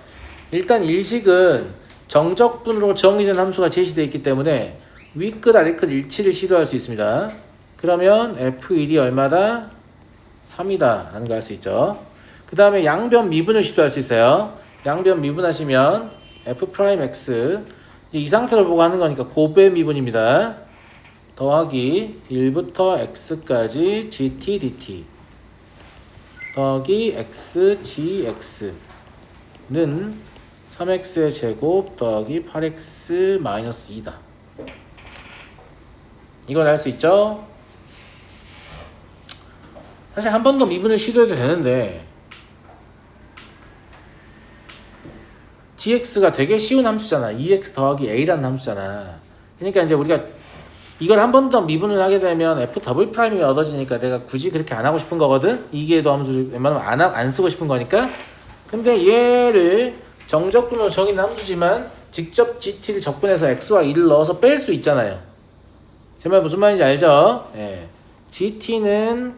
S1: 일단 1식은 정적분으로 정의된 함수가 제시되어 있기 때문에 위끝 아래끝 일치를 시도할 수 있습니다. 그러면 F1이 얼마다? 3이다 라는 걸 알 수 있죠. 그 다음에 양변 미분을 시도할 수 있어요. 양변 미분하시면 F'X 이 상태를 보고 하는 거니까 고배 미분입니다. 더하기 1부터 x까지 gt dt 더하기 x gx는 3x의 제곱 더하기 8x 마이너스 2다. 이걸 알 수 있죠? 사실 한 번 더 미분을 시도해도 되는데 gx가 되게 쉬운 함수잖아. 2x 더하기 a라는 함수잖아. 그러니까 이제 우리가 이걸 한 번 더 미분을 하게 되면 f 더블 프라임이 얻어지니까 내가 굳이 그렇게 안 하고 싶은 거거든. 이계도 함수 웬만하면 안 쓰고 싶은 거니까. 근데 얘를 정적분으로 정의는 함수지만 직접 gt를 적분해서 x와 1을 넣어서 뺄 수 있잖아요. 제 말 무슨 말인지 알죠? 예. gt는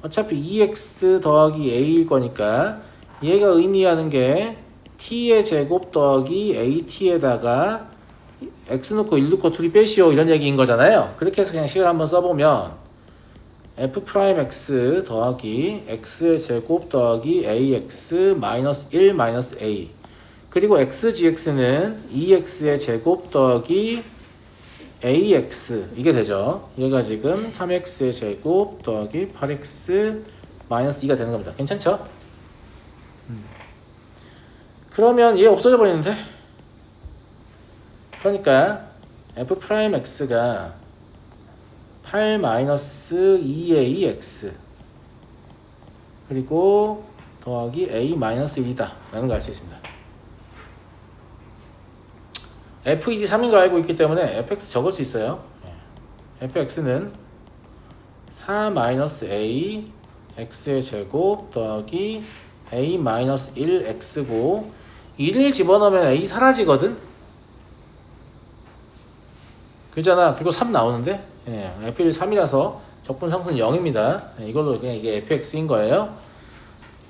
S1: 어차피 2x 더하기 a일 거니까 얘가 의미하는 게 t의 제곱 더하기 at에다가 x 넣고 1 넣고 둘이 빼시오 이런 얘기인 거잖아요. 그렇게 해서 그냥 식을 한번 써보면 f'x 더하기 x의 제곱 더하기 ax 마이너스 1 마이너스 a 그리고 xgx는 2x의 제곱 더하기 ax 이게 되죠. 얘가 지금 3x의 제곱 더하기 8x 마이너스 2가 되는 겁니다. 괜찮죠? 그러면 얘 없어져 버리는데? 그러니까 f'x가 8 마이너스 2ax 그리고 더하기 a 마이너스 1이다 라는 걸 알 수 있습니다. fed 3인 거 알고 있기 때문에 fx 적을 수 있어요. fx는 4 마이너스 a x의 제곱 더하기 a 마이너스 1 x고 1을 집어넣으면 a 사라지거든. 그잖아. 그리고 3 나오는데 fed 3이라서 적분 상수는 0입니다. 이걸로 그냥 이게 fx인 거예요.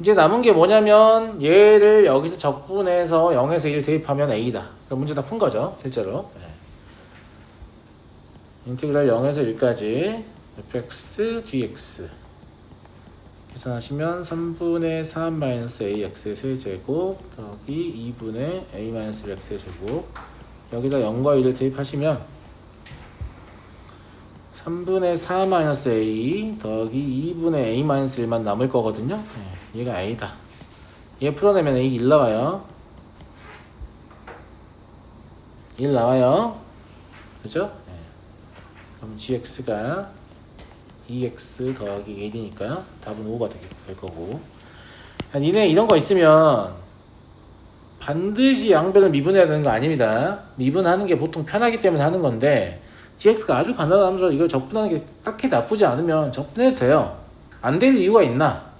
S1: 이제 남은 게 뭐냐면 얘를 여기서 적분해서 0에서 1 대입하면 a다. 문제 다 푼 거죠, 실제로. 인티그랄 0에서 1까지 fx dx 계산하시면 3분의 3 마이너스 ax의 세제곱 더하기 2분의 a 마이너스 1x의 제곱 여기다 0과 1을 대입하시면 3분의 4 마이너스 a 더하기 2분의 a 마이너스 1만 남을 거거든요. 얘가 a다. 얘 풀어내면 a 1 나와요. 1 나와요. 그죠? 그럼 gx가 2x 더하기 1이니까 답은 5가 될 거고. 니네 이런 거 있으면 반드시 양변을 미분해야 되는 거 아닙니다. 미분하는 게 보통 편하기 때문에 하는 건데 gx가 아주 간단한 함수로 이걸 적분하는 게 딱히 나쁘지 않으면 적분해도 돼요. 안 될 이유가 있나?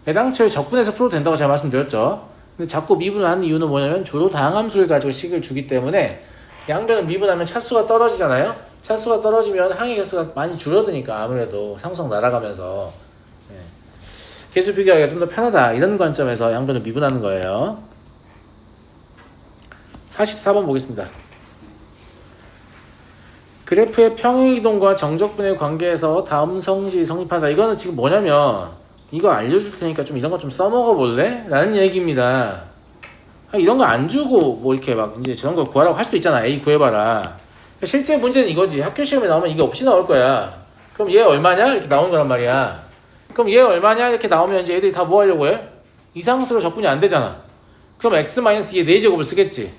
S1: 애당초에 적분해서 풀어도 된다고 제가 말씀드렸죠. 근데 자꾸 미분을 하는 이유는 뭐냐면 주로 다항함수를 가지고 식을 주기 때문에 양변을 미분하면 차수가 떨어지잖아요. 차수가 떨어지면 항의 개수가 많이 줄어드니까 아무래도 상수항 날아가면서 개수 비교하기가 좀 더 편하다 이런 관점에서 양변을 미분하는 거예요. 44번 보겠습니다. 그래프의 평행이동과 정적분의 관계에서 다음 성질이 성립한다. 이거는 지금 뭐냐면 이거 알려줄 테니까 좀 이런 거 좀 써먹어 볼래? 라는 얘기입니다. 이런 거 안 주고 뭐 이렇게 막 이제 저런 거 구하라고 할 수도 있잖아. A 구해봐라. 실제 문제는 이거지. 학교 시험에 나오면 이게 없이 나올 거야. 그럼 얘 얼마냐? 이렇게 나오는 거란 말이야. 그럼 얘 얼마냐? 이렇게 나오면 이제 애들이 다 뭐 하려고 해? 이 상태로 적분이 안 되잖아. 그럼 x-2의 4제곱을 쓰겠지.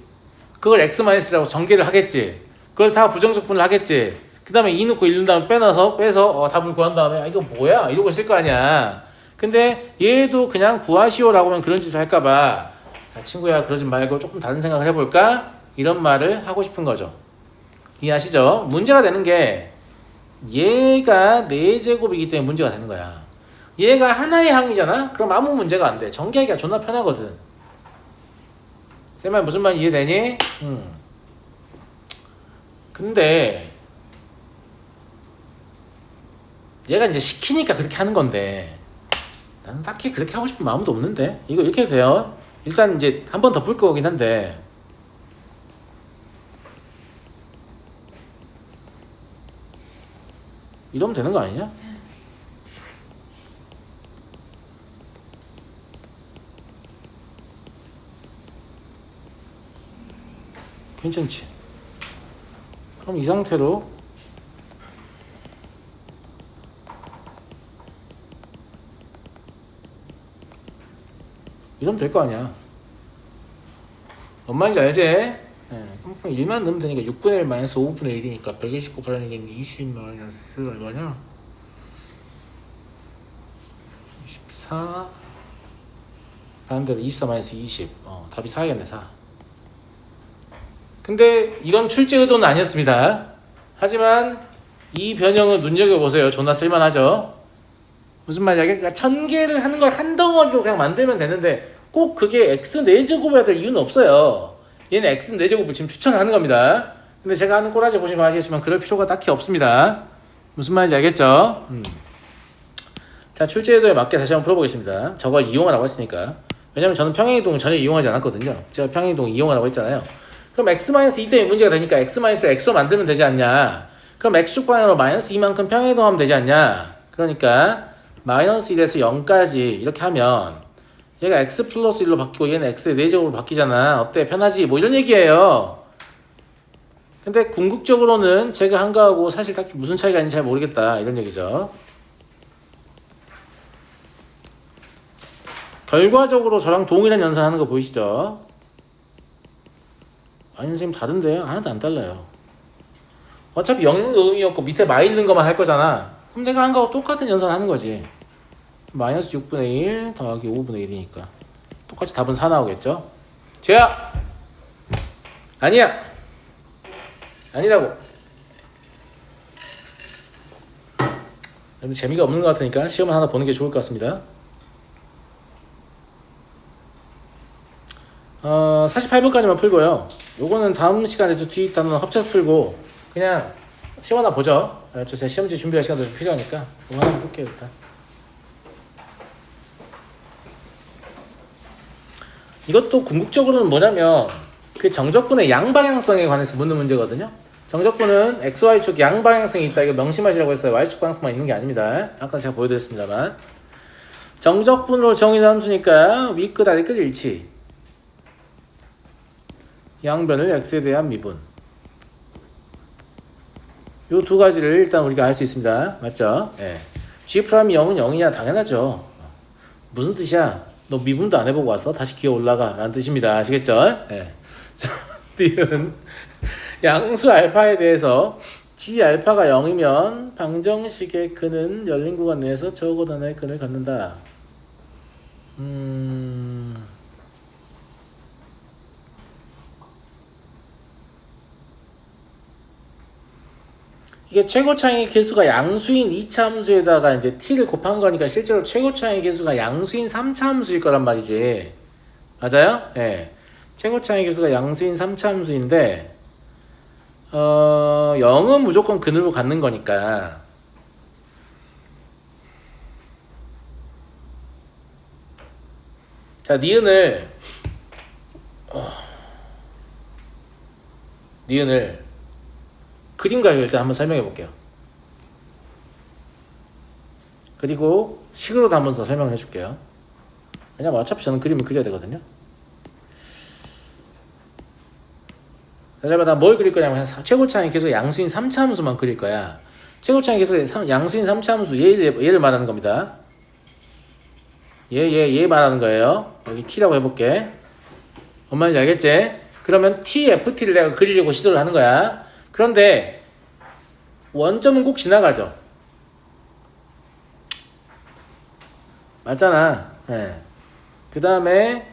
S1: 그걸 x-라고 전개를 하겠지. 그걸 다 부정적분을 하겠지. 그 다음에 2 넣고 1 넣은 다음에 빼서 답을 구한 다음에 이거 뭐야? 이러고 있을 거 아니야. 근데 얘도 그냥 구하시오라고 하면 그런 짓을 할까봐 친구야 그러지 말고 조금 다른 생각을 해볼까? 이런 말을 하고 싶은 거죠. 이해하시죠? 문제가 되는 게 얘가 4제곱이기 때문에 문제가 되는 거야. 얘가 하나의 항이잖아? 그럼 아무 문제가 안 돼. 전개하기가 존나 편하거든. 쌤말 무슨 말 이해되니? 근데 얘가 이제 시키니까 그렇게 하는 건데 나는 딱히 그렇게 하고 싶은 마음도 없는데 이거 이렇게 해도 돼요. 일단 이제 한 번 더 풀 거긴 한데 이러면 되는 거 아니냐? 괜찮지? 그럼 이 상태로 이러면 될 거 아니야. 뭔 말인지 알지? 그럼 1만 넣으면 되니까 6분의 1 마이너스 5분의 1이니까 120 곱하는 게 20 마이너스 얼마냐? 24 반대로 24 마이너스 20 답이 4겠네 4 근데 이건 출제 의도는 아니었습니다. 하지만 이 변형은 눈여겨보세요. 존나 쓸만하죠. 무슨 말이야? 그러니까 1000개를 하는 걸 한 덩어리로 그냥 만들면 되는데 꼭 그게 x 4제곱이어야 될 이유는 없어요. 얘는 x 4제곱을 지금 추천하는 겁니다. 근데 제가 하는 꼬라지 보시면 아시겠지만 그럴 필요가 딱히 없습니다. 무슨 말인지 알겠죠? 자, 출제의도에 맞게 다시 한번 풀어보겠습니다. 저걸 이용하라고 했으니까. 왜냐면 저는 평행이동 전혀 이용하지 않았거든요. 제가 평행이동 이용하라고 했잖아요. 그럼 x-2 때문에 문제가 되니까 x-x로 만들면 되지 않냐? 그럼 x축 방향으로 -2만큼 평행이동하면 되지 않냐? 그러니까 -1에서 0까지 이렇게 하면 얘가 x 플러스 1로 바뀌고 얘는 x의 4제곱으로 바뀌잖아. 어때? 편하지? 뭐 이런 얘기예요. 근데 궁극적으로는 제가 한 거하고 사실 딱히 무슨 차이가 있는지 잘 모르겠다. 이런 얘기죠. 결과적으로 저랑 동일한 연산 하는 거 보이시죠? 아니 선생님 다른데요? 하나도 안 달라요. 어차피 엮는 거 의미없고 밑에 있는 것만 할 거잖아. 그럼 내가 한 거하고 똑같은 연산 하는 거지. -6분의 1 더하기 5분의 1이니까 똑같이 답은 4 나오겠죠? 쟤야! 아니야! 아니라고! 근데 재미가 없는 것 같으니까 시험을 하나 보는 게 좋을 것 같습니다. 48번까지만 풀고요. 요거는 다음 시간에 좀 뒤 단원 합쳐서 풀고 그냥 시험 하나 보죠. 제 시험지 준비할 시간도 좀 필요하니까 이거 하나 볼게요. 일단 이것도 궁극적으로는 뭐냐면 그 정적분의 양방향성에 관해서 묻는 문제거든요. 정적분은 XY축 양방향성이 있다. 이거 명심하시라고 했어요. Y축 방향성만 있는 게 아닙니다. 아까 제가 보여드렸습니다만 정적분으로 정의는 함수니까 위끝 아래끝 일치, 양변을 x에 대한 미분. 요 두 가지를 일단 우리가 알 수 있습니다. 맞죠? 예. G 프라임이 0은 0이냐? 당연하죠. 무슨 뜻이야? 너 미분도 안 해보고 왔어? 다시 기어 올라가 라는 뜻입니다. 아시겠죠? 예. D은 양수 알파에 대해서 G 알파가 0이면 방정식의 근은 열린 구간 내에서 적어도 하나의 근을 갖는다. 이게 최고차항의 개수가 양수인 2차 함수에다가 이제 t를 곱한 거니까 실제로 최고차항의 개수가 양수인 3차 함수일 거란 말이지. 맞아요? 예. 네. 최고차항의 개수가 양수인 3차 함수인데 0은 무조건 근으로 갖는 거니까 자, 니은을 그림과 일단 한번 설명해 볼게요. 그리고 식으로도 한번 더 설명을 해줄게요. 왜냐면 어차피 저는 그림을 그려야 되거든요. 자, 뭘 그릴 거냐면 최고차항의 계속 양수인 3차 함수만 그릴 거야. 최고차항의 계속 양수인 3차 함수 얘를 말하는 겁니다. 얘 말하는 거예요. 여기 t라고 해볼게. 뭔 말인지 알겠지? 그러면 tft를 내가 그리려고 시도를 하는 거야. 그런데 원점은 꼭 지나가죠. 맞잖아. 네. 그 다음에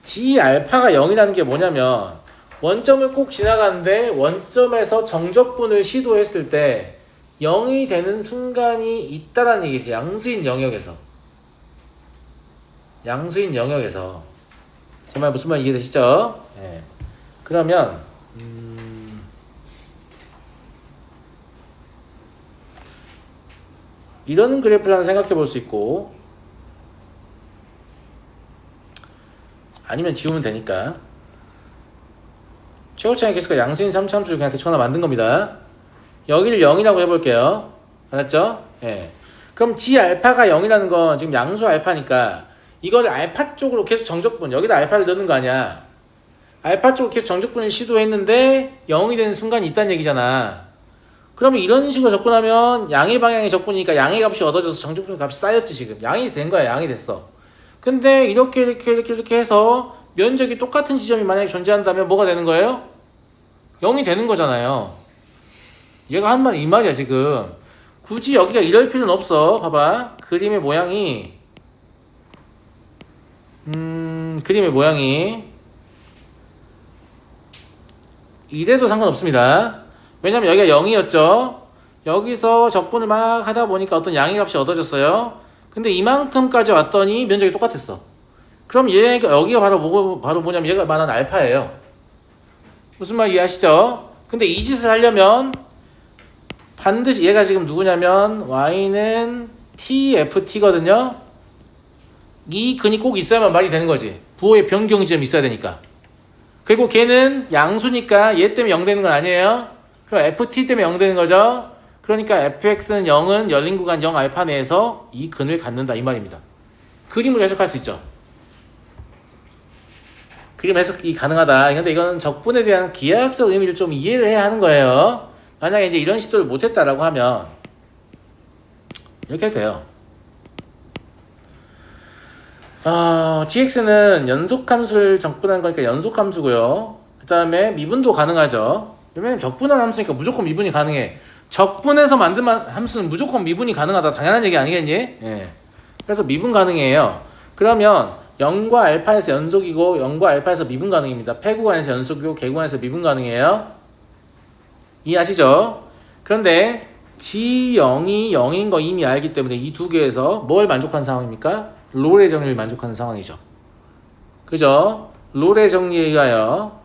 S1: G 알파가 0이라는 게 뭐냐면 원점을 꼭 지나가는데 원점에서 정적분을 시도했을 때 0이 되는 순간이 있다라는 얘기예요. 양수인 영역에서. 정말 무슨 말 이해되시죠? 네. 그러면 이런 그래프를 하나 생각해 볼 수 있고 아니면 지우면 되니까 최고차항의 개수가 양수인 3차 함수를 그냥 대충 하나 만든 겁니다. 여기를 0이라고 해볼게요. 알았죠? 예. 그럼 G 알파가 0이라는 건 지금 양수 알파니까 이거를 알파 쪽으로 계속 정적분 여기다 알파를 넣는 거 아니야. 알파 쪽으로 계속 정적분을 시도했는데 0이 되는 순간이 있다는 얘기잖아. 그러면 이런 식으로 접근하면 양의 방향의 적분이니까 양의 값이 얻어져서 정적분 값이 쌓였지. 지금 양이 된 거야. 양이 됐어. 근데 이렇게 해서 면적이 똑같은 지점이 만약에 존재한다면 뭐가 되는 거예요? 0이 되는 거잖아요. 얘가 한 말이 이 말이야. 지금 굳이 여기가 이럴 필요는 없어. 봐봐. 그림의 모양이 이래도 상관없습니다. 왜냐면 여기가 0이었죠. 여기서 적분을 막 하다 보니까 어떤 양의 값이 얻어졌어요. 근데 이만큼까지 왔더니 면적이 똑같았어. 그럼 얘가 여기가 바로 뭐냐면 얘가 말하는 알파예요. 무슨 말 이해하시죠? 근데 이 짓을 하려면 반드시 얘가 지금 누구냐면 y는 tft거든요. 이 근이 꼭 있어야만 말이 되는 거지. 부호의 변경 지점이 있어야 되니까. 그리고 걔는 양수니까 얘 때문에 0 되는 건 아니에요. 그럼 ft 때문에 0 되는 거죠. 그러니까 fx는 0은 열린 구간 0 알파 내에서 이 근을 갖는다 이 말입니다. 그림을 해석할 수 있죠. 그림 해석이 가능하다. 근데 이건 적분에 대한 기하학적 의미를 좀 이해를 해야 하는 거예요. 만약에 이제 이런 시도를 못했다라고 하면 이렇게 해도 돼요. gx는 연속함수를 적분한 거니까 연속함수고요. 그 다음에 미분도 가능하죠. 왜냐면 적분한 함수니까 무조건 미분이 가능해. 적분해서 만든 함수는 무조건 미분이 가능하다. 당연한 얘기 아니겠니? 예. 그래서 미분 가능해요. 그러면 0과 알파에서 연속이고 0과 알파에서 미분 가능입니다. 폐구간에서 연속이고 개구간에서 미분 가능해요. 이해하시죠? 그런데 G0이 0인 거 이미 알기 때문에 이 두 개에서 뭘 만족하는 상황입니까? 롤의 정리를 만족하는 상황이죠. 그죠? 롤의 정리에 의하여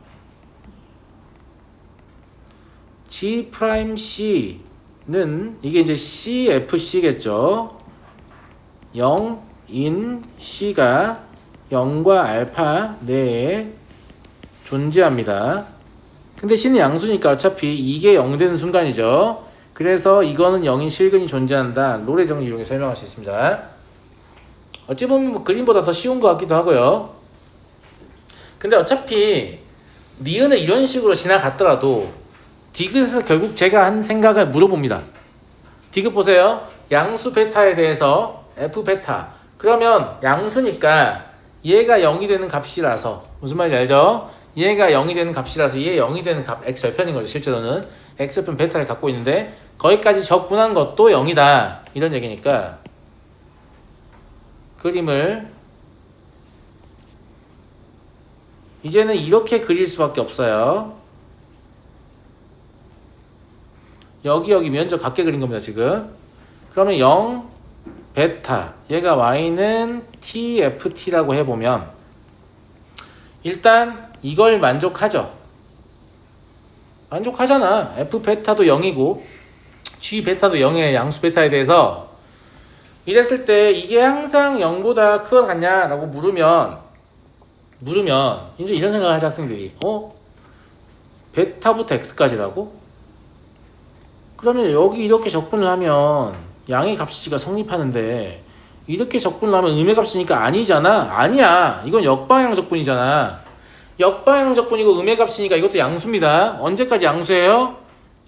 S1: G'C는 이게 이제 CFC겠죠. 0인 C가 0과 알파 내에 존재합니다. 근데 C는 양수니까 어차피 이게 0 되는 순간이죠. 그래서 이거는 0인 실근이 존재한다. 롤의 정리 이용해 설명할 수 있습니다. 어찌 보면 뭐 그림보다 더 쉬운 것 같기도 하고요. 근데 어차피 니은을 이런 식으로 지나갔더라도 디귿에서 결국 제가 한 생각을 물어봅니다. 디귿 보세요. 양수 베타에 대해서 f 베타. 그러면 양수니까 얘가 0이 되는 값이라서 무슨 말인지 알죠? 얘가 0이 되는 값이라서 얘 0이 되는 값 x절편인 거죠. 실제로는 x절편 베타를 갖고 있는데 거기까지 적분한 것도 0이다. 이런 얘기니까 그림을 이제는 이렇게 그릴 수밖에 없어요. 여기 면적 같게 그린 겁니다. 지금. 그러면 0 베타 얘가 y는 tft라고 해보면 일단 이걸 만족하죠. 만족하잖아. f 베타도 0이고 g 베타도 0이에요. 양수 베타에 대해서. 이랬을 때 이게 항상 0보다 크거 같냐 라고 물으면 이제 이런 생각을 하죠. 학생들이 베타부터 x까지라고? 그러면 여기 이렇게 적분을 하면 양의 값이가 성립하는데 이렇게 적분을 하면 음의 값이니까 아니잖아. 아니야. 이건 역방향 적분이잖아. 역방향 적분이고 음의 값이니까 이것도 양수입니다. 언제까지 양수예요?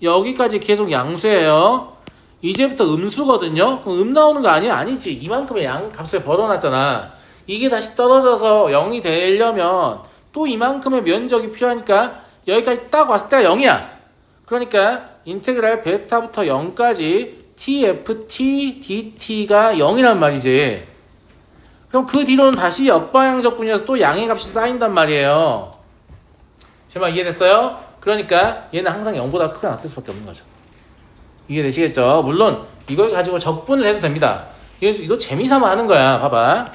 S1: 여기까지 계속 양수예요. 이제부터 음수거든요. 그럼 음 나오는 거 아니야? 아니지. 이만큼의 양 값을 벌어놨잖아. 이게 다시 떨어져서 0이 되려면 또 이만큼의 면적이 필요하니까 여기까지 딱 왔을 때가 0이야. 그러니까 인테그랄 베타부터 0까지 tft dt가 0이란 말이지. 그럼 그 뒤로는 다시 역방향 적분이어서 또 양의 값이 쌓인단 말이에요. 제 말 이해됐어요? 그러니까 얘는 항상 0보다 크거나 같을 수밖에 없는 거죠. 이해되시겠죠? 물론 이걸 가지고 적분을 해도 됩니다. 이거 재미삼아 하는 거야. 봐봐.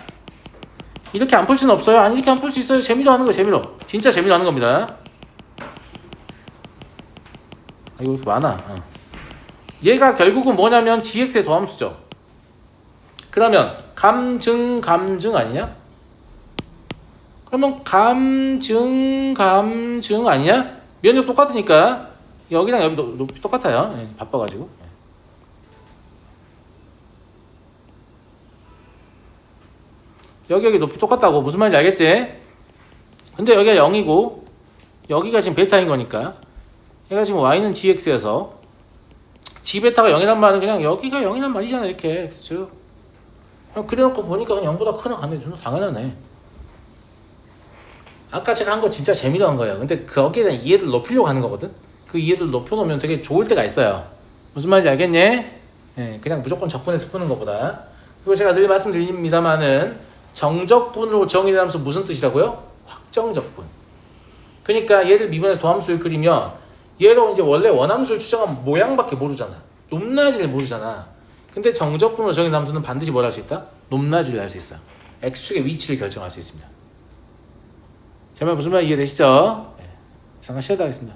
S1: 이렇게 안 풀 수는 없어요. 아니 이렇게 안 풀 수 있어요. 재미로 하는 거예요. 재미로. 진짜 재미로 하는 겁니다. 이거 이렇게 많아. 얘가 결국은 뭐냐면 gx의 도함수죠. 그러면 감증 아니냐? 그러면 감증 아니냐? 면적 똑같으니까 여기랑 여기 높이 똑같아요. 네, 바빠가지고. 여기 높이 똑같다고. 무슨 말인지 알겠지? 근데 여기가 0이고 여기가 지금 베타인 거니까 얘가 지금 y는 gx여서 g베타가 0이란 말은 그냥 여기가 0이란 말이잖아. 이렇게 그렇죠? 그냥 그려놓고 보니까 그냥 0보다 크나 같네. 좀 당연하네. 아까 제가 한 거 진짜 재미로 한 거예요. 근데 거기에 대한 이해를 높이려고 하는 거거든. 그 이해를 높여놓으면 되게 좋을 때가 있어요. 무슨 말인지 알겠니? 네, 그냥 무조건 적분해서 푸는 것보다. 그리고 제가 늘 말씀드립니다만은 정적분으로 정의된 함수 무슨 뜻이라고요? 확정적분. 그러니까 얘를 미분해서 도함수를 그리면 얘로 이제 원래 원함수를 추정한 모양밖에 모르잖아. 높낮이를 모르잖아. 근데 정적분으로 정해진 함수는 반드시 뭘 할 수 있다? 높낮이를 할 수 있어. x축의 위치를 결정할 수 있습니다. 자, 무슨 말 이해되시죠? 네. 잠깐 쉬었다 하겠습니다.